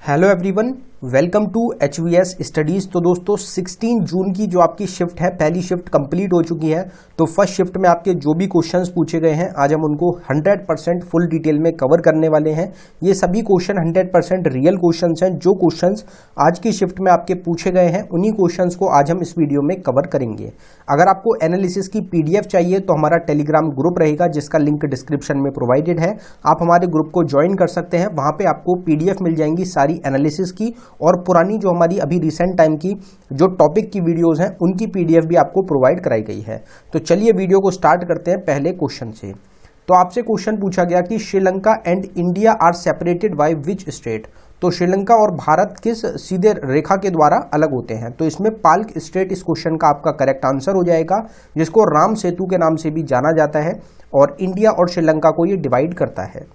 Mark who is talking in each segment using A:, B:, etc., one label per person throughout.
A: Hello everyone, welcome to HVS studies. तो दोस्तों 16 जून की जो आपकी शिफ्ट है, पहली शिफ्ट कंप्लीट हो चुकी है। तो फर्स्ट शिफ्ट में आपके जो भी क्वेश्चंस पूछे गए हैं, आज हम उनको 100% फुल डिटेल में कवर करने वाले हैं। ये सभी क्वेश्चन 100% रियल क्वेश्चंस हैं। जो क्वेश्चंस आज की शिफ्ट में आपके पूछे गए हैं, उन्हीं क्वेश्चंस को आज हम इस वीडियो में कवर करेंगे। अगर आपको एनालिसिस की PDF चाहिए तो हमारा टेलीग्राम ग्रुप रहेगा, जिसका लिंक डिस्क्रिप्शन में प्रोवाइडेड है। आप हमारे ग्रुप को ज्वाइन कर सकते हैं। वहां पर आपको PDF मिल जाएंगी सारी एनालिसिस की, और पुरानी जो हमारी अभी रिसेंट टाइम की जो टॉपिक की वीडियोस हैं, उनकी PDF भी आपको प्रोवाइड कराई गई है। तो चलिए वीडियो को स्टार्ट करते हैं पहले क्वेश्चन से। तो आपसे क्वेश्चन पूछा गया कि Sri Lanka and India are separated by which state. तो श्रीलंका और भारत किस सीधे रेखा के द्वारा अलग होते हैं। तो इसमें पाल्क स्टेट इस क्वेश्चन का आपका करेक्ट आंसर हो जाएगा, जिसको राम सेतु के नाम से भी जाना जाता है, और इंडिया और श्रीलंका को ये डिवाइड करता है।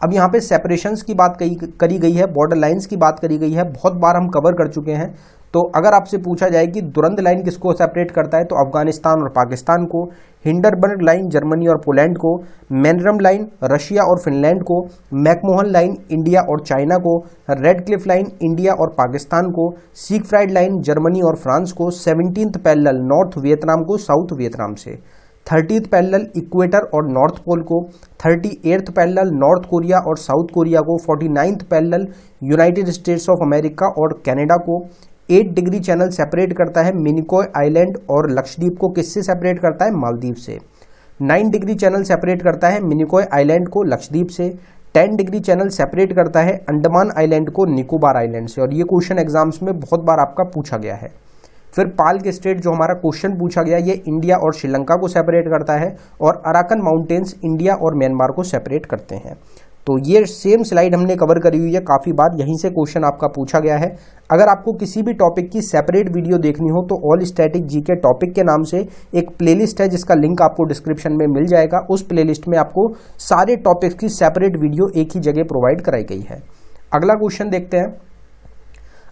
A: अब यहाँ पे सेपरेशंस की बात करी गई है, बॉर्डर लाइंस की बात करी गई है, बहुत बार हम कवर कर चुके हैं। तो अगर आपसे पूछा जाए कि दुरंत लाइन किसको सेपरेट करता है, तो अफगानिस्तान और पाकिस्तान को, हिंडरबर्ग लाइन जर्मनी और पोलैंड को, मैनरम लाइन रशिया और फिनलैंड को, मैकमोहन लाइन इंडिया और चाइना को, रेड क्लिफ लाइन इंडिया और पाकिस्तान को, सीगफ्राइड लाइन जर्मनी और फ्रांस को, 17th पैरेलल नॉर्थ वियतनाम को साउथ वियतनाम से, 30th पैरेलल इक्वेटर और नॉर्थ पोल को, 38th पैरेलल नॉर्थ कोरिया और साउथ कोरिया को, 49th parallel United states of America और कनाडा को, 8 डिग्री चैनल सेपरेट करता है मिनिकॉय आइलैंड और लक्षद्वीप को किससे सेपरेट करता है, मालदीव से। 9 डिग्री चैनल सेपरेट करता है मिनिकॉय आइलैंड को लक्षद्वीप से। 10 डिग्री चैनल सेपरेट करता है अंडमान आइलैंड को निकोबार आइलैंड से, और ये क्वेश्चन एग्जाम्स में बहुत बार आपका पूछा गया है। फिर पाल्क स्टेट जो हमारा क्वेश्चन पूछा गया, ये इंडिया और श्रीलंका को सेपरेट करता है, और अराकन माउंटेन्स इंडिया और म्यांमार को सेपरेट करते हैं। तो ये सेम स्लाइड हमने कवर करी हुई है काफ़ी बार, यहीं से क्वेश्चन आपका पूछा गया है। अगर आपको किसी भी टॉपिक की सेपरेट वीडियो देखनी हो तो ऑल स्टैटिक जीके टॉपिक के नाम से एक प्लेलिस्ट है, जिसका लिंक आपको डिस्क्रिप्शन में मिल जाएगा। उस प्लेलिस्ट में आपको सारे टॉपिक्स की सेपरेट वीडियो एक ही जगह प्रोवाइड कराई गई है। अगला क्वेश्चन देखते हैं।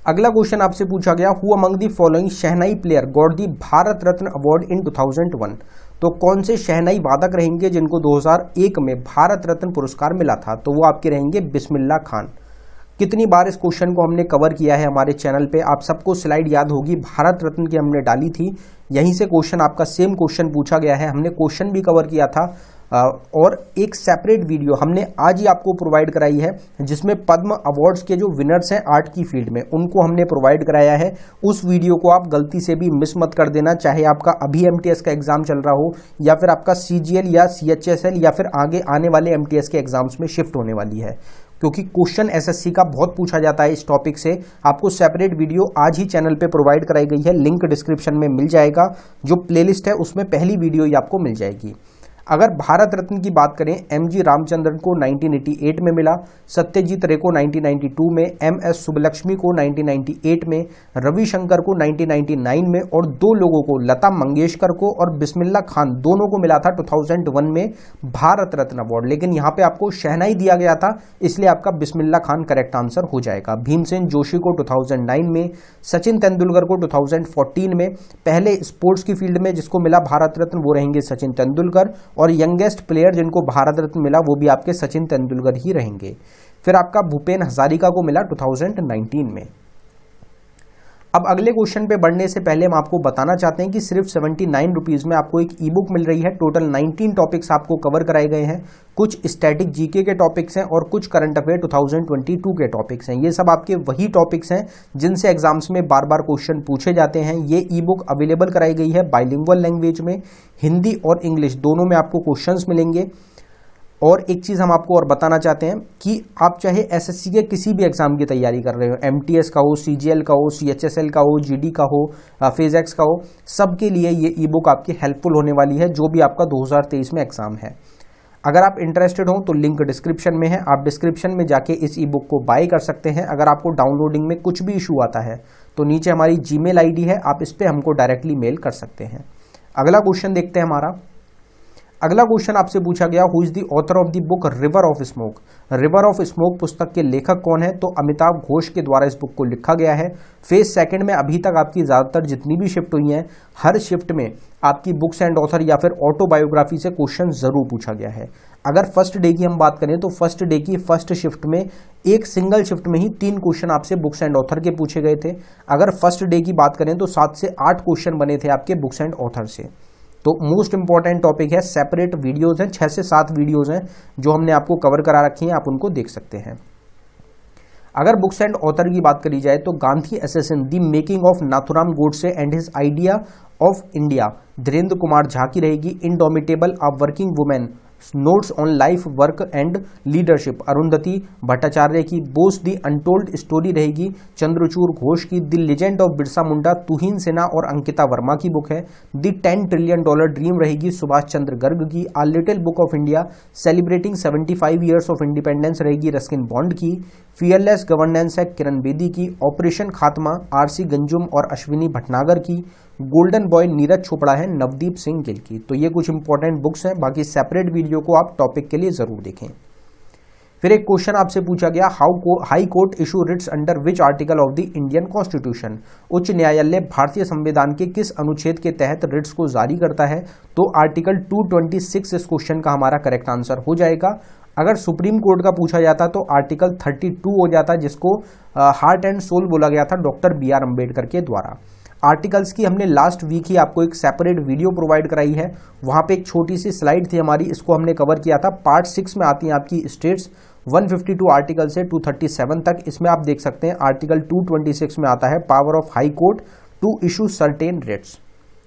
A: अगला क्वेश्चन आपसे पूछा गया, who among the following shehnai player got the Bharat Ratna award in 2001। तो कौन से शहनाई वादक रहेंगे जिनको 2001 में भारत रत्न पुरस्कार मिला था। तो वो आपके रहेंगे बिस्मिल्लाह खान। कितनी बार इस क्वेश्चन को हमने कवर किया है हमारे चैनल पे, आप सबको स्लाइड याद होगी, भारत रत्न की हमने डाली थी। यहीं से क्वेश्चन आपका सेम क्वेश्चन पूछा गया है, हमने क्वेश्चन भी कवर किया था, और एक सेपरेट वीडियो हमने आज ही आपको प्रोवाइड कराई है, जिसमें पद्म अवार्ड्स के जो विनर्स हैं आर्ट की फील्ड में, उनको हमने प्रोवाइड कराया है। उस वीडियो को आप गलती से भी मिस मत कर देना, चाहे आपका अभी MTS का एग्जाम चल रहा हो, या फिर आपका CGL या CHSL या फिर आगे आने वाले MTS के एग्जाम्स में शिफ्ट होने वाली है, क्योंकि क्वेश्चन SSC का बहुत पूछा जाता है इस टॉपिक से। आपको सेपरेट वीडियो आज ही चैनल पे प्रोवाइड कराई गई है, लिंक डिस्क्रिप्शन में मिल जाएगा। जो प्लेलिस्ट है उसमें पहली वीडियो ही आपको मिल जाएगी। अगर भारत रत्न की बात करें, MG रामचंद्रन को 1988 में मिला, सत्यजीत रे को 1992 में, MS सुब्बलक्ष्मी को 1998 में, रविशंकर को 1999 में, और 2 लोगों को, लता मंगेशकर को और बिस्मिल्लाह खान, दोनों को मिला था 2001 में भारत रत्न अवार्ड। लेकिन यहाँ पे आपको शहनाई दिया गया था, इसलिए आपका बिस्मिल्लाह खान करेक्ट आंसर हो जाएगा। भीमसेन जोशी को 2009 में, सचिन तेंदुलकर को 2014 में। पहले स्पोर्ट्स की फील्ड में जिसको मिला भारत रत्न वो रहेंगे सचिन तेंदुलकर, और यंगेस्ट प्लेयर जिनको भारत रत्न मिला वो भी आपके सचिन तेंदुलकर ही रहेंगे। फिर आपका भूपेन हजारिका को मिला 2019 में। अब अगले क्वेश्चन पे बढ़ने से पहले हम आपको बताना चाहते हैं कि सिर्फ 79 रुपीज़ में आपको एक ई बुक मिल रही है। टोटल 19 टॉपिक्स आपको कवर कराए गए हैं। कुछ स्टैटिक जीके के टॉपिक्स हैं और कुछ करंट अफेयर 2022 के टॉपिक्स हैं। ये सब आपके वही टॉपिक्स हैं जिनसे एग्जाम्स में बार बार क्वेश्चन पूछे जाते हैं। ये ई बुक अवेलेबल कराई गई है बाइलिंगुअल लैंग्वेज में, हिंदी और इंग्लिश दोनों में आपको क्वेश्चंस मिलेंगे। और एक चीज़ हम आपको और बताना चाहते हैं कि आप चाहे SSC के किसी भी एग्जाम की तैयारी कर रहे हो, MTS का हो, CGL का हो, CHSL का हो, GD का हो, फेजेक्स का हो, सबके लिए ये ई बुक आपकी हेल्पफुल होने वाली है, जो भी आपका 2023 में एग्जाम है। अगर आप इंटरेस्टेड हो तो लिंक डिस्क्रिप्शन में है, आप डिस्क्रिप्शन में जाके इस ई बुक को बाय कर सकते हैं। अगर आपको डाउनलोडिंग में कुछ भी इशू आता है तो नीचे हमारी Gmail ID है, आप इस पर हमको डायरेक्टली मेल कर सकते हैं। अगला क्वेश्चन देखते हैं हमारा। अगला क्वेश्चन आपसे पूछा गया, who is the author of the book river of smoke. River of smoke पुस्तक के लेखक कौन है। तो अमिताभ घोष के द्वारा इस बुक को लिखा गया है। फेज सेकंड में अभी तक आपकी ज़्यादातर जितनी भी शिफ्ट हुई हैं, हर शिफ्ट में आपकी बुक्स एंड ऑथर या फिर ऑटोबायोग्राफी से क्वेश्चन जरूर पूछा गया है। अगर फर्स्ट डे की हम बात करें तो फर्स्ट डे की फर्स्ट शिफ्ट में एक सिंगल शिफ्ट में ही 3 क्वेश्चन आपसे बुक्स एंड ऑथर के पूछे गए थे। अगर फर्स्ट डे की बात करें तो 7 से 8 क्वेश्चन बने थे आपके बुक्स एंड ऑथर से। तो मोस्ट इंपॉर्टेंट टॉपिक है, सेपरेट वीडियोज हैं, 6 से 7 वीडियोज हैं जो हमने आपको कवर करा रखी हैं, आप उनको देख सकते हैं। अगर बुक्स एंड ऑथर की बात करी जाए तो Gandhi assassin the making of Nathuram Godse and his idea of India, Dhirendra Kumar Jha की रहेगी। Indomitable a working women, notes on life work and leadership, Arundhati Bhattacharya की। बोस दी अनटोल्ड स्टोरी रहेगी चंद्रचूड़ घोष की। The legend of Birsa Munda तुहिन सिन्हा और अंकिता वर्मा की बुक है। द $10 ट्रिलियन ड्रीम रहेगी सुभाष चंद्र गर्ग की। आ little book of India celebrating 75 years of independence रहेगी रस्किन बॉन्ड की। फियरलेस गवर्नेंस है किरण बेदी की। ऑपरेशन खात्मा RC गंजुम और अश्विनी भटनागर की। गोल्डन बॉय नीरज चोपड़ा है नवदीप सिंह गिल की। तो ये कुछ इंपॉर्टेंट बुक्स हैं, बाकी सेपरेट वीडियो को आप टॉपिक के लिए जरूर देखें। फिर एक क्वेश्चन आपसे पूछा गया, high court issue Ritz under which article of the Indian constitution, उच्च न्यायालय भारतीय संविधान के किस अनुच्छेद के तहत रिट्स को जारी करता है। तो आर्टिकल 226 इस क्वेश्चन का हमारा करेक्ट आंसर हो जाएगा। अगर सुप्रीम कोर्ट का पूछा जाता तो आर्टिकल 32 हो जाता, जिसको हार्ट एंड सोल बोला गया था डॉक्टर BR अम्बेडकर के द्वारा। आर्टिकल्स की हमने लास्ट वीक ही आपको एक सेपरेट वीडियो प्रोवाइड कराई है, वहां पे एक छोटी सी स्लाइड थी हमारी, इसको हमने कवर किया था। पार्ट 6 में आती हैं आपकी स्टेट्स 152 आर्टिकल से 237 तक। इसमें आप देख सकते हैं आर्टिकल 226 में आता है power of high court to issue certain writs.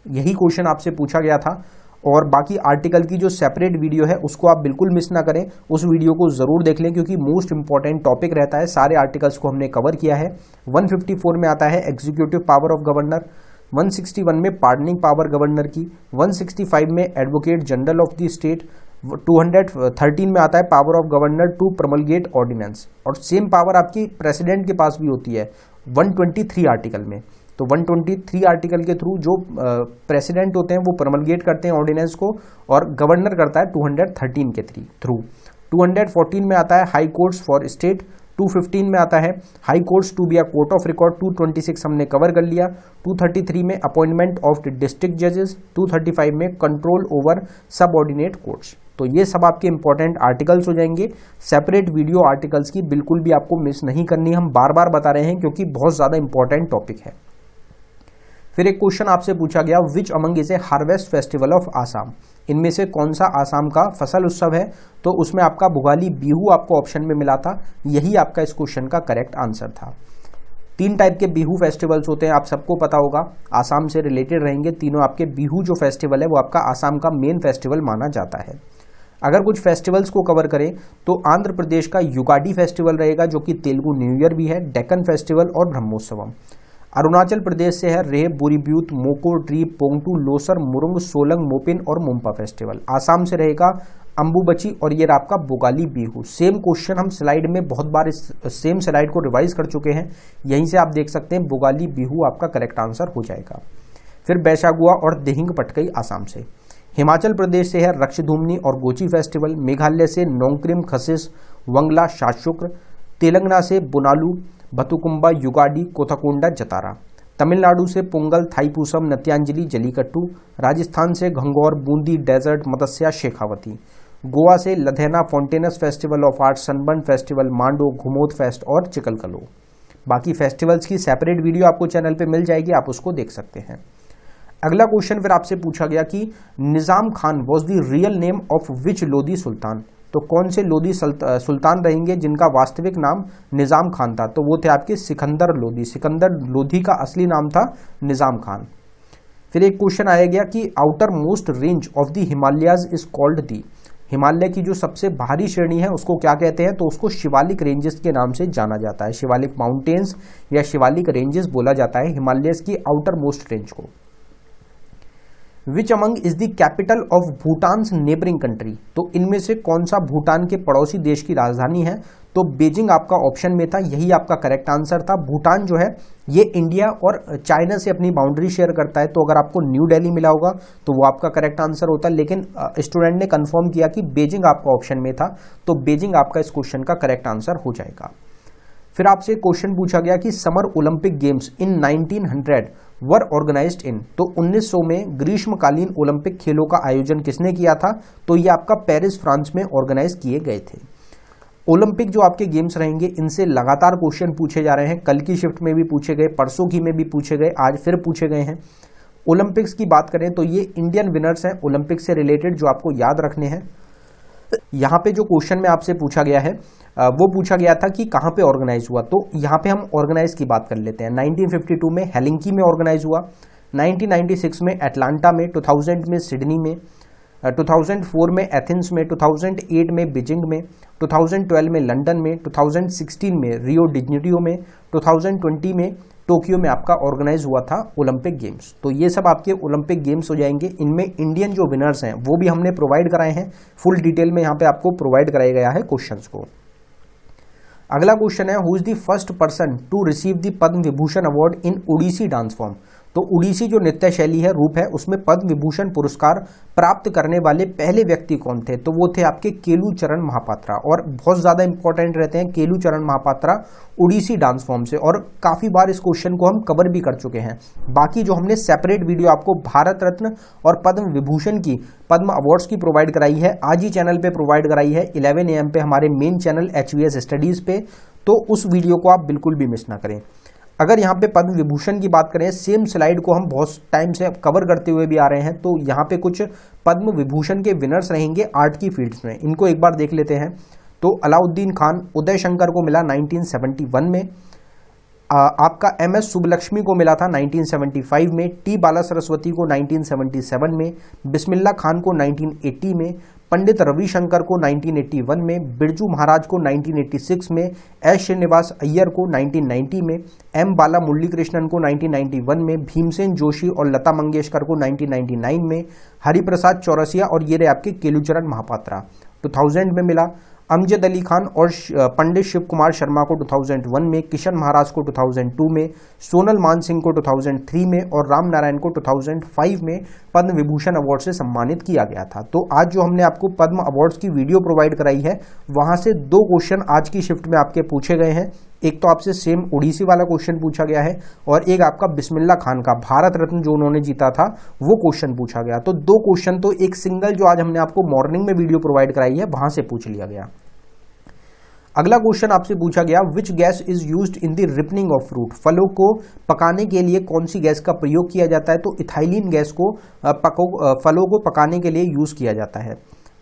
A: यही क्वेश्चन आपसे पूछा गया था। और बाकी आर्टिकल की जो सेपरेट वीडियो है उसको आप बिल्कुल मिस ना करें, उस वीडियो को जरूर देख लें क्योंकि मोस्ट इंपॉर्टेंट टॉपिक रहता है। सारे आर्टिकल्स को हमने कवर किया है। 154 में आता है एग्जीक्यूटिव पावर ऑफ गवर्नर, 161 में पार्डनिंग पावर गवर्नर की, 165 में advocate general of the state, 213 में आता है power of governor to promulgate ordinance. और सेम पावर आपकी प्रेसिडेंट के पास भी होती है 123 आर्टिकल में। तो 123 आर्टिकल के थ्रू जो प्रेसिडेंट होते हैं वो प्रमलगेट करते हैं ऑर्डिनेंस को, और गवर्नर करता है 213 के थ्रू। 214 में आता है हाई कोर्ट्स फॉर स्टेट, 215 में आता है high courts to be a court of record, 226 हमने कवर कर लिया। 233 में अपॉइंटमेंट ऑफ डिस्ट्रिक्ट जजेस, 235 में कंट्रोल ओवर सबऑर्डिनेट कोर्ट्स। तो ये सब आपके इंपॉर्टेंट आर्टिकल्स हो जाएंगे। सेपरेट वीडियो आर्टिकल्स की बिल्कुल भी आपको मिस नहीं करनी, हम बार बार बता रहे हैं क्योंकि बहुत ज्यादा इंपॉर्टेंट टॉपिक है। फिर एक क्वेश्चन आपसे पूछा गया, which among is a harvest festival of Assam, इनमें से कौन सा आसाम का फसल उत्सव है। तो उसमें आपका भुगाली बिहू आपको ऑप्शन में मिला था, यही आपका इस क्वेश्चन का करेक्ट आंसर था। 3 टाइप के बिहू फेस्टिवल्स होते हैं, आप सबको पता होगा, आसाम से रिलेटेड रहेंगे तीनों। आपके बिहू जो फेस्टिवल है वो आपका आसाम का मेन फेस्टिवल माना जाता है। अगर कुछ फेस्टिवल्स को कवर करें तो आंध्र प्रदेश का युगाडी फेस्टिवल रहेगा जो कि तेलुगु न्यू ईयर भी है, डेक्कन फेस्टिवल और ब्रह्मोत्सवम। अरुणाचल प्रदेश से है रेह, बोरीब्यूत, मोको, ट्री, पोंगटू, लोसर, मुरुंग, सोलंग, मोपिन और मुम्पा फेस्टिवल। आसाम से रहेगा अंबुबची और ये आपका बोगाली बिहू। सेम क्वेश्चन हम स्लाइड में बहुत बार इस सेम स्लाइड को रिवाइज कर चुके हैं, यहीं से आप देख सकते हैं बोगाली बिहू आपका करेक्ट आंसर हो जाएगा। फिर बैशागुआ और दिहिंग पटकई आसाम से। हिमाचल प्रदेश से है रक्षधूमनी और गोची फेस्टिवल। मेघालय से नोंगक्रिम खसिस, वंगला, शाशुक्र। तेलंगाना से बुनालू, बतुकुंबा, युगाडी, कोथाकोंडा, जतारा। तमिलनाडु से पोंगल, थाईपूसम, नत्यांजलि, जलीकट्टू। राजस्थान से घंगौर, बूंदी, डेजर्ट, मत्स्या, शेखावती। गोवा से लधेना, Fontainhas festival of art, Sunburn festival, Mando, घुमोद फेस्ट और चिकलकलो। बाकी फेस्टिवल्स की सेपरेट वीडियो आपको चैनल पे मिल जाएगी, आप उसको देख सकते हैं। अगला क्वेश्चन फिर आपसे पूछा गया कि Nizam Khan was the real name of which Lodhi sultan. तो कौन से लोधी सुल्तान रहेंगे जिनका वास्तविक नाम निजाम खान था। तो वो थे आपके सिकंदर लोधी। सिकंदर लोधी का असली नाम था निजाम खान। फिर एक क्वेश्चन आया गया कि outer most range of the Himalayas is called the. Himalaya की जो सबसे बाहरी श्रेणी है उसको क्या कहते हैं। तो उसको शिवालिक रेंजेस के नाम से जाना जाता है। शिवालिक माउंटेन्स या शिवालिक रेंजेस बोला जाता है हिमालयस की आउटर मोस्ट रेंज को। Which among is the capital of Bhutan's neighbouring country. तो इनमें से कौन सा भूटान के पड़ोसी देश की राजधानी है। तो बीजिंग आपका ऑप्शन में था, यही आपका करेक्ट आंसर था। भूटान जो है ये इंडिया और चाइना से अपनी बाउंड्री शेयर करता है, तो अगर आपको न्यू दिल्ली मिला होगा तो वो आपका करेक्ट आंसर होता, लेकिन स्टूडेंट ने कंफर्म किया कि बीजिंग आपका ऑप्शन में था, तो बीजिंग आपका इस क्वेश्चन का करेक्ट आंसर हो जाएगा। फिर आपसे क्वेश्चन पूछा गया कि समर ओलंपिक गेम्स इन 1900 वर ऑर्गेनाइज्ड इन, तो 1900 में ग्रीष्मकालीन ओलंपिक खेलों का आयोजन किसने किया था? तो ये आपका पेरिस फ्रांस में ऑर्गेनाइज किए गए थे। ओलंपिक जो आपके गेम्स रहेंगे इनसे लगातार क्वेश्चन पूछे जा रहे हैं, कल की शिफ्ट में भी पूछे गए, परसों की में भी पूछे गए, आज फिर पूछे गए हैं। ओलंपिक्स की बात करें तो ये इंडियन विनर्स हैं ओलंपिक्स से रिलेटेड जो आपको याद रखने हैं। यहाँ पे जो क्वेश्चन में आपसे पूछा गया है वो पूछा गया था कि कहाँ पे ऑर्गेनाइज हुआ, तो यहाँ पे हम ऑर्गेनाइज की बात कर लेते हैं। 1952 में हेलिंकी में ऑर्गेनाइज हुआ, 1996 में एटलांटा में, 2000 में सिडनी में, 2004 में एथेंस में, 2008 में बीजिंग में, 2012 में लंदन में, 2016 में रियो डी जेनेरियो में, 2020 में टोक्यो में आपका ऑर्गेनाइज हुआ था ओलंपिक गेम्स। तो ये सब आपके ओलंपिक गेम्स हो जाएंगे। इनमें इंडियन जो विनर्स हैं वो भी हमने प्रोवाइड कराए हैं, फुल डिटेल में यहाँ पे आपको प्रोवाइड कराया गया है क्वेश्चंस को। अगला क्वेश्चन है, who is the first person to receive the Padma Vibhushan award in Odissi dance form. तो ओडिसी जो नृत्य शैली है, रूप है, उसमें पद्म विभूषण पुरस्कार प्राप्त करने वाले पहले व्यक्ति कौन थे? तो वो थे आपके केलू चरण महापात्रा। और बहुत ज्यादा इंपॉर्टेंट रहते हैं केलू चरण महापात्रा ओडिसी डांस फॉर्म से, और काफी बार इस क्वेश्चन को हम कवर भी कर चुके हैं। बाकी जो हमने सेपरेट वीडियो आपको भारत रत्न और पद्म विभूषण की, पद्म अवार्ड्स की प्रोवाइड कराई है, आज ही चैनल पे प्रोवाइड कराई है 11 AM पे हमारे मेन चैनल HVS स्टडीज पे, तो उस वीडियो को आप बिल्कुल भी मिस ना करें। अगर यहाँ पे पद्म विभूषण की बात करें, सेम स्लाइड को हम बहुत टाइम से कवर करते हुए भी आ रहे हैं, तो यहाँ पे कुछ पद्म विभूषण के विनर्स रहेंगे आर्ट की फील्ड्स में, इनको एक बार देख लेते हैं। तो अलाउद्दीन खान, उदय शंकर को मिला 1971 में, आपका MS सुब्बलक्ष्मी को मिला था 1975 में, टी बाला सरस्वती को 1977 में, बिस्मिल्लाह खान को 1980 में, पंडित रविशंकर को 1981 में, बिरजू महाराज को 1986 में, एस श्रीनिवास अय्यर को 1990 में, M बाला मुरलीकृष्णन को 1991 में, भीमसेन जोशी और लता मंगेशकर को 1999 में, हरिप्रसाद चौरसिया और ये रहे आपके केलूचरण महापात्रा 2000 में मिला, अमजद अली खान और पंडित शिव कुमार शर्मा को 2001 में, किशन महाराज को 2002 में, सोनल मान सिंह को 2003 में और राम नारायण को 2005 में पद्म विभूषण अवार्ड से सम्मानित किया गया था। तो आज जो हमने आपको पद्म अवार्ड्स की वीडियो प्रोवाइड कराई है, वहां से 2 क्वेश्चन आज की शिफ्ट में आपके पूछे गए हैं। एक तो आपसे सेम ओडिसी वाला क्वेश्चन पूछा गया है, और एक आपका बिस्मिल्लाह खान का भारत रत्न जो उन्होंने जीता था वो क्वेश्चन पूछा गया। तो 2 क्वेश्चन तो एक सिंगल जो आज हमने आपको मॉर्निंग में वीडियो प्रोवाइड कराई है वहां से पूछ लिया गया। अगला क्वेश्चन आपसे पूछा गया, which gas is used in the ripening of fruit. फलों को पकाने के लिए कौन सी गैस का प्रयोग किया जाता है? तो इथाइलिन गैस को फलों को पकाने के लिए यूज किया जाता है।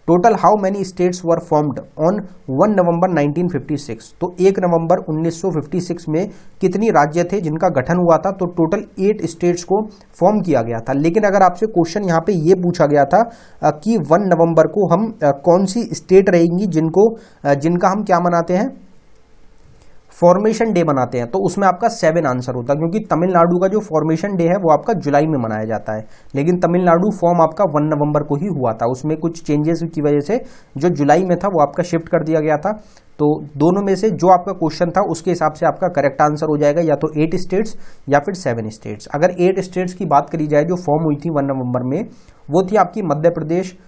A: Total how many states were formed on 1 नवंबर 1956। तो 1 नवंबर 1956 में कितनी राज्य थे जिनका गठन हुआ था? तो टोटल 8 स्टेट्स को फॉर्म किया गया था। लेकिन अगर आपसे क्वेश्चन यहाँ पे ये पूछा गया था कि 1 नवंबर को हम कौन सी स्टेट रहेंगी जिनका हम क्या मनाते हैं, फॉर्मेशन डे बनाते हैं, तो उसमें आपका 7 आंसर होता, क्योंकि तमिलनाडु का जो फॉर्मेशन डे है वो आपका जुलाई में मनाया जाता है, लेकिन तमिलनाडु फॉर्म आपका 1 नवंबर को ही हुआ था। उसमें कुछ चेंजेस की वजह से जो जुलाई में था वो आपका शिफ्ट कर दिया गया था। तो दोनों में से जो आपका क्वेश्चन था उसके हिसाब से आपका करेक्ट आंसर हो जाएगा या तो 8 स्टेट्स या फिर 7 स्टेट्स। अगर 8 स्टेट्स की बात करी जाए जो फॉर्म हुई थी 1 नवंबर में, वो थी आपकी मध्य प्रदेश।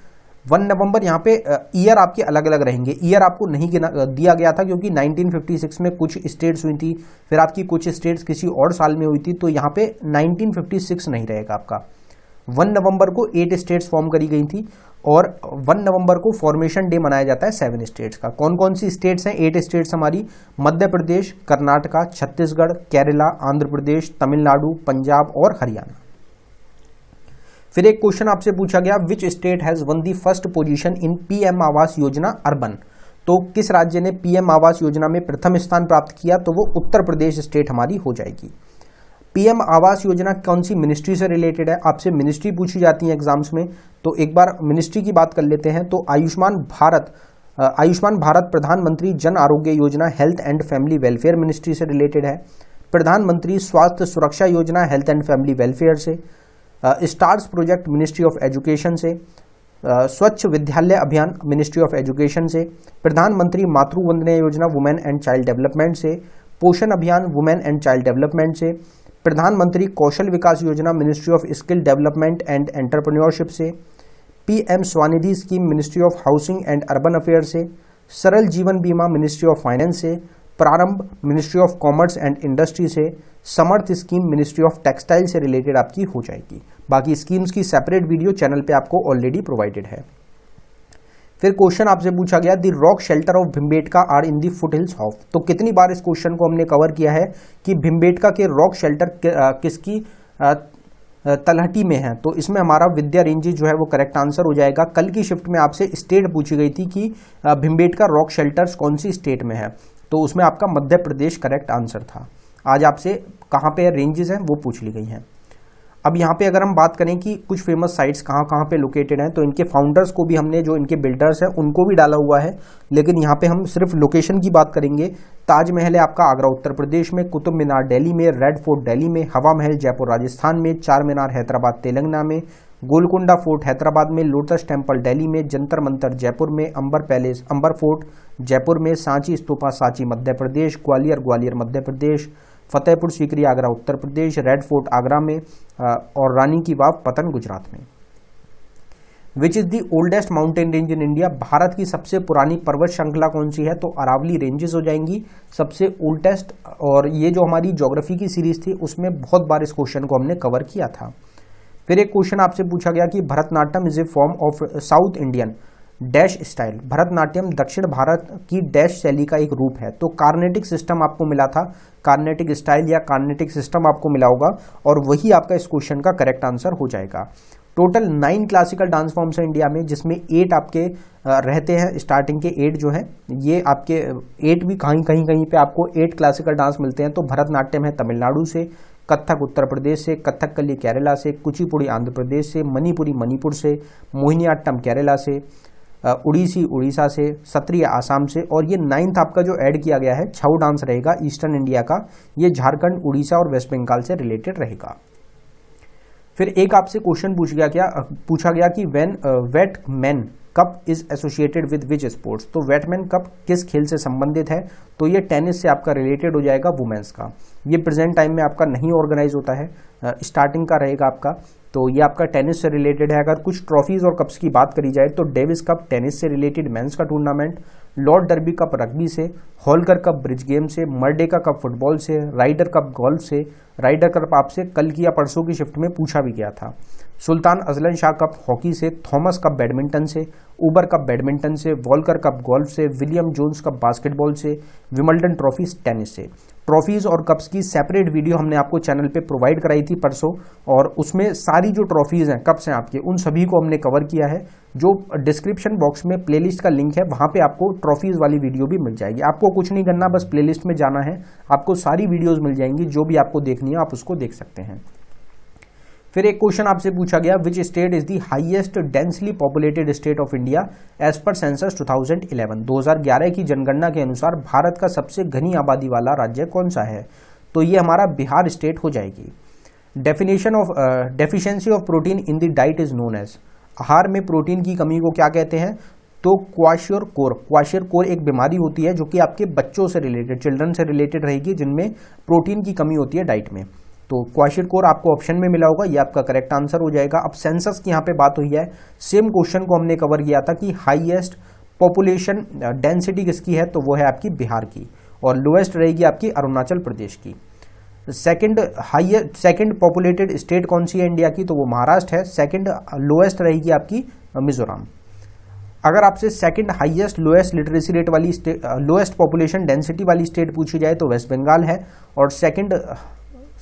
A: 1 नवंबर यहाँ पे ईयर आपके अलग अलग रहेंगे, ईयर आपको नहीं दिया गया था क्योंकि 1956 में कुछ स्टेट्स हुई थी, फिर आपकी कुछ स्टेट्स किसी और साल में हुई थी, तो यहाँ पे 1956 नहीं रहेगा आपका। 1 नवंबर को 8 स्टेट्स फॉर्म करी गई थी और 1 नवंबर को फॉर्मेशन डे मनाया जाता है 7 स्टेट्स का। कौन कौन सी स्टेट्स हैं? 8 स्टेट्स हमारी, मध्य प्रदेश, कर्नाटका, छत्तीसगढ़, केरला, आंध्र प्रदेश, तमिलनाडु, पंजाब और हरियाणा। फिर एक क्वेश्चन आपसे पूछा गया, which state has one the first position in PM Awas Yojana urban. तो किस राज्य ने PM आवास योजना में प्रथम स्थान प्राप्त किया? तो वो उत्तर प्रदेश स्टेट हमारी हो जाएगी। PM आवास योजना कौन सी मिनिस्ट्री से रिलेटेड है? आपसे मिनिस्ट्री पूछी जाती है एग्जाम्स में, तो एक बार मिनिस्ट्री की बात कर लेते हैं। तो आयुष्मान भारत प्रधानमंत्री Jan Arogya Yojana health and family welfare ministry से रिलेटेड है। प्रधानमंत्री स्वास्थ्य सुरक्षा योजना हेल्थ एंड फैमिली वेलफेयर से। Stars project ministry of education से। स्वच्छ विद्यालय अभियान मिनिस्ट्री ऑफ एजुकेशन से। प्रधानमंत्री मातृ Vandana Yojana women and child development से। पोषण अभियान वुमेन एंड चाइल्ड डेवलपमेंट से। प्रधानमंत्री कौशल विकास योजना ministry of skill development and entrepreneurship से। PM Svanidhi scheme ministry of housing and urban affair से। सरल जीवन बीमा मिनिस्ट्री ऑफ फाइनेंस से। प्रारंभ ministry of commerce and industry से, समर्थ स्कीम मिनिस्ट्री ऑफ टेक्सटाइल से रिलेटेड आपकी हो जाएगी। बाकी स्कीम्स की सेपरेट वीडियो चैनल पे आपको ऑलरेडी प्रोवाइडेड है। फिर क्वेश्चन आपसे पूछा गया the rock shelter of Bhimbetka are in the foothills of. तो कितनी बार इस क्वेश्चन को हमने कवर किया है कि भिमबेटका के रॉक शेल्टर किसकी तलहटी में है। तो इसमें हमारा विंध्य रेंजेस जो है वो करेक्ट आंसर हो जाएगा। कल की शिफ्ट में आपसे स्टेट पूछी गई थी कि भिमबेटका रॉक शेल्टर्स कौन सी स्टेट में है, तो उसमें आपका मध्य प्रदेश करेक्ट आंसर था। आज आपसे कहाँ पे रेंजेस हैं वो पूछ ली गई हैं। अब यहाँ पे अगर हम बात करें कि कुछ फेमस साइट्स कहाँ कहाँ पे लोकेटेड हैं, तो इनके फाउंडर्स को भी हमने, जो इनके बिल्डर्स हैं उनको भी डाला हुआ है, लेकिन यहाँ पे हम सिर्फ लोकेशन की बात करेंगे। ताजमहल है आपका आगरा उत्तर प्रदेश में, कुतुब मीनार दिल्ली में, रेड फोर्ट दिल्ली में, हवा महल जयपुर राजस्थान में, चार मीनार हैदराबाद तेलंगाना में, गोलकुंडा फोर्ट हैदराबाद में, लोटस टेम्पल दिल्ली में, जंतर मंतर जयपुर में, अंबर पैलेस अंबर फोर्ट जयपुर में, सांची स्तूपा सांची मध्य प्रदेश, ग्वालियर ग्वालियर मध्य प्रदेश, फतेहपुर सीकरी आगरा उत्तर प्रदेश, रेड फोर्ट आगरा में और रानी की वाव पतन गुजरात में। Which is the oldest mountain range in India. Bharat की सबसे पुरानी पर्वत श्रृंखला कौन सी है, तो अरावली रेंजेस हो जाएंगी सबसे ओल्डेस्ट। और ये जो हमारी ज्योग्राफी की सीरीज थी उसमें बहुत बार इस क्वेश्चन को हमने कवर किया था। फिर एक क्वेश्चन आपसे पूछा गया कि Bharatanatyam is a form of south Indian dash style. Bharatanatyam दक्षिण भारत की डैश शैली का एक रूप है। तो कार्नेटिक सिस्टम आपको मिला था, कार्नेटिक स्टाइल या कार्नेटिक सिस्टम आपको मिला होगा, और वही आपका इस क्वेश्चन का करेक्ट आंसर हो जाएगा। टोटल 9 क्लासिकल डांस फॉर्म्स है इंडिया में, जिसमें 8 आपके रहते हैं। स्टार्टिंग के 8 जो है ये आपके 8 भी कहीं पे आपको 8 क्लासिकल डांस मिलते हैं। तो भरतनाट्यम है तमिलनाडु से, कथक उत्तर प्रदेश से, कथकली केरला से, कुचिपुड़ी आंध्र प्रदेश से, मणिपुरी मणिपुर से, मोहिनीअट्टम केरला से, उड़ीसी उड़ीसा से, सत्रिय आसाम से, और ये 9th आपका जो ऐड किया गया है छऊ डांस रहेगा ईस्टर्न इंडिया का, ये झारखंड उड़ीसा और वेस्ट बंगाल से रिलेटेड रहेगा। फिर एक आपसे क्वेश्चन पूछा गया कि when Wightman cup is associated with which sports. तो वेटमैन कप किस खेल से संबंधित है, तो ये टेनिस से आपका रिलेटेड हो जाएगा, वुमेन्स का। ये प्रेजेंट टाइम में आपका नहीं ऑर्गेनाइज होता है, स्टार्टिंग का रहेगा आपका, तो ये आपका टेनिस से रिलेटेड है। अगर कुछ ट्रॉफीज और कप्स की बात करी जाए तो डेविस कप टेनिस से रिलेटेड मेंस का tournament, Lord derby cup rugby से, होलकर कप ब्रिज गेम से, मर्डेका कप फुटबॉल से, राइडर कप गोल्फ से। राइडर कप आपसे कल की या परसों की शिफ्ट में पूछा भी गया था। Sultan Azlan Shah cup hockey से, थॉमस कप बैडमिंटन से, उबर कप बैडमिंटन से, वॉल्कर कप गोल्फ से, विलियम जोन्स कप बास्केटबॉल से, विमल्डन ट्रॉफी टेनिस से। ट्रॉफीज और कप्स की सेपरेट वीडियो हमने आपको चैनल पे प्रोवाइड कराई थी परसों, और उसमें सारी जो ट्रॉफीज हैं, कप्स हैं आपके, उन सभी को हमने कवर किया है। जो डिस्क्रिप्शन बॉक्स में प्लेलिस्ट का लिंक है वहां पे आपको ट्रॉफीज वाली वीडियो भी मिल जाएगी। आपको कुछ नहीं करना, बस प्लेलिस्ट में जाना है, आपको सारी वीडियोज मिल जाएंगी, जो भी आपको देखनी है आप उसको देख सकते हैं। फिर एक क्वेश्चन आपसे पूछा गया which state is the highest densely populated state of India as per census 2011। 2011 की जनगणना के अनुसार भारत का सबसे घनी आबादी वाला राज्य कौन सा है, तो ये हमारा बिहार स्टेट हो जाएगी। Definition of deficiency of protein in the diet is known as. आहार में प्रोटीन की कमी को क्या कहते हैं, तो क्वाशियोर कोर एक बीमारी होती है जो कि आपके बच्चों से रिलेटेड, चिल्ड्रन से रिलेटेड रहेगी, जिनमें प्रोटीन की कमी होती है डाइट में। तो क्वाशियोर आपको ऑप्शन में मिला होगा, ये आपका करेक्ट आंसर हो जाएगा। अब सेंसस की यहाँ पे बात हुई है, सेम क्वेश्चन को हमने कवर किया था कि हाईएस्ट पॉपुलेशन डेंसिटी किसकी है, तो वो है आपकी बिहार की, और लोएस्ट रहेगी आपकी अरुणाचल प्रदेश की। सेकंड पॉपुलेटेड स्टेट कौन सी है इंडिया की, तो वो महाराष्ट्र है। सेकंड लोएस्ट रहेगी आपकी मिजोरम। अगर आपसे second highest lowest literacy rate वाली लोएस्ट पॉपुलेशन डेंसिटी वाली स्टेट पूछी जाए तो वेस्ट बंगाल है, और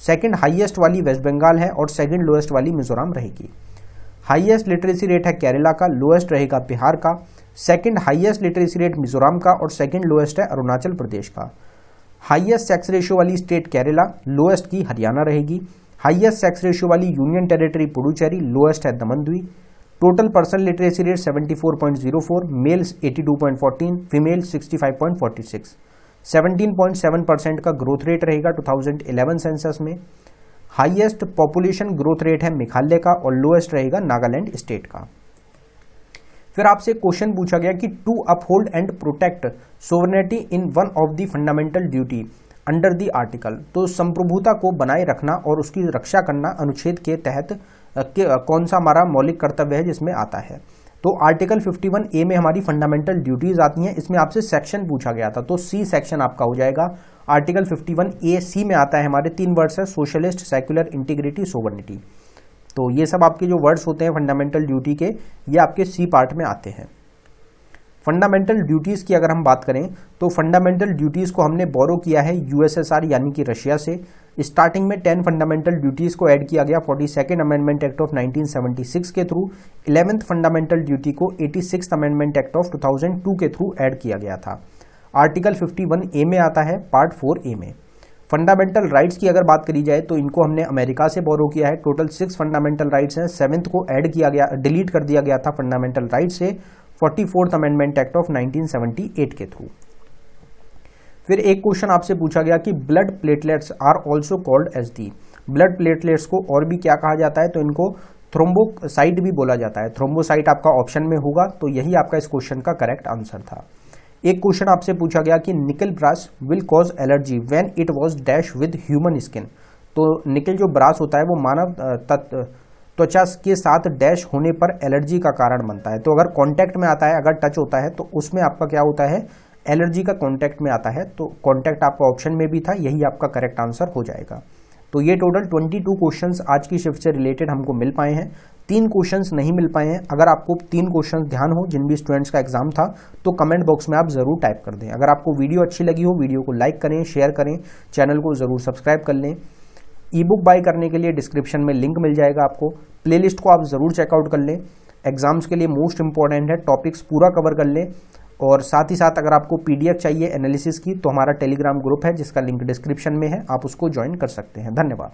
A: सेकंड हाईएस्ट वाली वेस्ट बंगाल है, और सेकंड लोएस्ट वाली मिजोरम रहेगी। हाईएस्ट लिटरेसी रेट है केरला का, लोएस्ट रहेगा बिहार का। Second highest literacy rate Mizoram का, और सेकंड लोएस्ट है अरुणाचल प्रदेश का। हाईएस्ट सेक्स रेशियो वाली स्टेट केरला, लोएस्ट की हरियाणा रहेगी। हाईएस्ट सेक्स रेशियो वाली यूनियन टेरिटरी पुडुचेरी, लोएस्ट है Daman Diu. Total person literacy rate 74.04, male 82.14, female 65.46। 17.7% का ग्रोथ रेट रहेगा 2011 सेंसस में। हाईएस्ट पॉपुलेशन ग्रोथ रेट है मेघालय का, और लोएस्ट रहेगा नागालैंड स्टेट का। फिर आपसे क्वेश्चन पूछा गया कि to uphold and protect sovereignty in one of the fundamental duty under the article. तो संप्रभुता को बनाए रखना और उसकी रक्षा करना अनुच्छेद के तहत कौन सा हमारा मौलिक कर्तव्य है जिसमें आता है। तो आर्टिकल 51A में हमारी फंडामेंटल ड्यूटीज आती हैं, इसमें आपसे सेक्शन पूछा गया था, तो सी सेक्शन आपका हो जाएगा। आर्टिकल 51A सी में आता है हमारे 3 वर्ड्स है, सोशलिस्ट, सेक्युलर, इंटीग्रिटी, सोवर्निटी। तो ये सब आपके जो वर्ड्स होते हैं फंडामेंटल ड्यूटी के, ये आपके सी पार्ट में आते हैं। फंडामेंटल ड्यूटीज की अगर हम बात करें तो फंडामेंटल ड्यूटीज को हमने बोरो किया है यूएसएसआर यानी कि रशिया से। स्टार्टिंग में 10 फंडामेंटल ड्यूटीज को ऐड किया गया 42nd अमेंडमेंट एक्ट ऑफ 1976 के थ्रू। 11th फंडामेंटल ड्यूटी को 86th अमेंडमेंट एक्ट ऑफ 2002 के थ्रू ऐड किया गया था। आर्टिकल 51A में आता है पार्ट 4A में। फंडामेंटल राइट्स की अगर बात करी जाए तो इनको हमने अमेरिका से बोरो किया है। टोटल 6 फंडामेंटल राइट्स हैं, 7th को ऐड किया गया, डिलीट कर दिया गया था फंडामेंटल राइट्स से 44th अमेंडमेंट एक्ट ऑफ 1978 के थ्रू। फिर एक क्वेश्चन आपसे पूछा गया कि blood platelets are also called as the. Blood platelets को और भी क्या कहा जाता है, तो इनको थ्रोम्बोसाइट भी बोला जाता है। थ्रोम्बोसाइट आपका ऑप्शन में होगा, तो यही आपका इस क्वेश्चन का करेक्ट आंसर था। एक क्वेश्चन आपसे पूछा गया कि nickel brass will cause allergy when it was dash with human skin. तो निकल जो ब्रास होता है वो मानव त्वचा के साथ डैश होने पर एलर्जी का कारण बनता है। तो अगर कांटेक्ट में आता है, अगर टच होता है, तो उसमें आपका क्या होता है, एलर्जी का कांटेक्ट में आता है। तो कांटेक्ट आपका ऑप्शन में भी था, यही आपका करेक्ट आंसर हो जाएगा। तो ये टोटल 22 क्वेश्चंस आज की शिफ्ट से रिलेटेड हमको मिल पाए हैं। 3 क्वेश्चंस नहीं मिल पाए हैं। अगर आपको 3 क्वेश्चंस ध्यान हो, जिन भी स्टूडेंट्स का एग्जाम था, तो कमेंट बॉक्स में आप जरूर टाइप कर दें। अगर आपको वीडियो अच्छी लगी हो, वीडियो को लाइक करें, शेयर करें, चैनल को जरूर सब्सक्राइब कर लें। ई बुक बाय करने के लिए डिस्क्रिप्शन में लिंक मिल जाएगा आपको। प्लेलिस्ट को आप जरूर चेकआउट कर लें। एग्जाम्स के लिए मोस्ट इंपॉर्टेंट है, टॉपिक्स पूरा कवर कर लें। और साथ ही साथ अगर आपको PDF चाहिए एनालिसिस की, तो हमारा टेलीग्राम ग्रुप है जिसका लिंक डिस्क्रिप्शन में है, आप उसको ज्वाइन कर सकते हैं। धन्यवाद।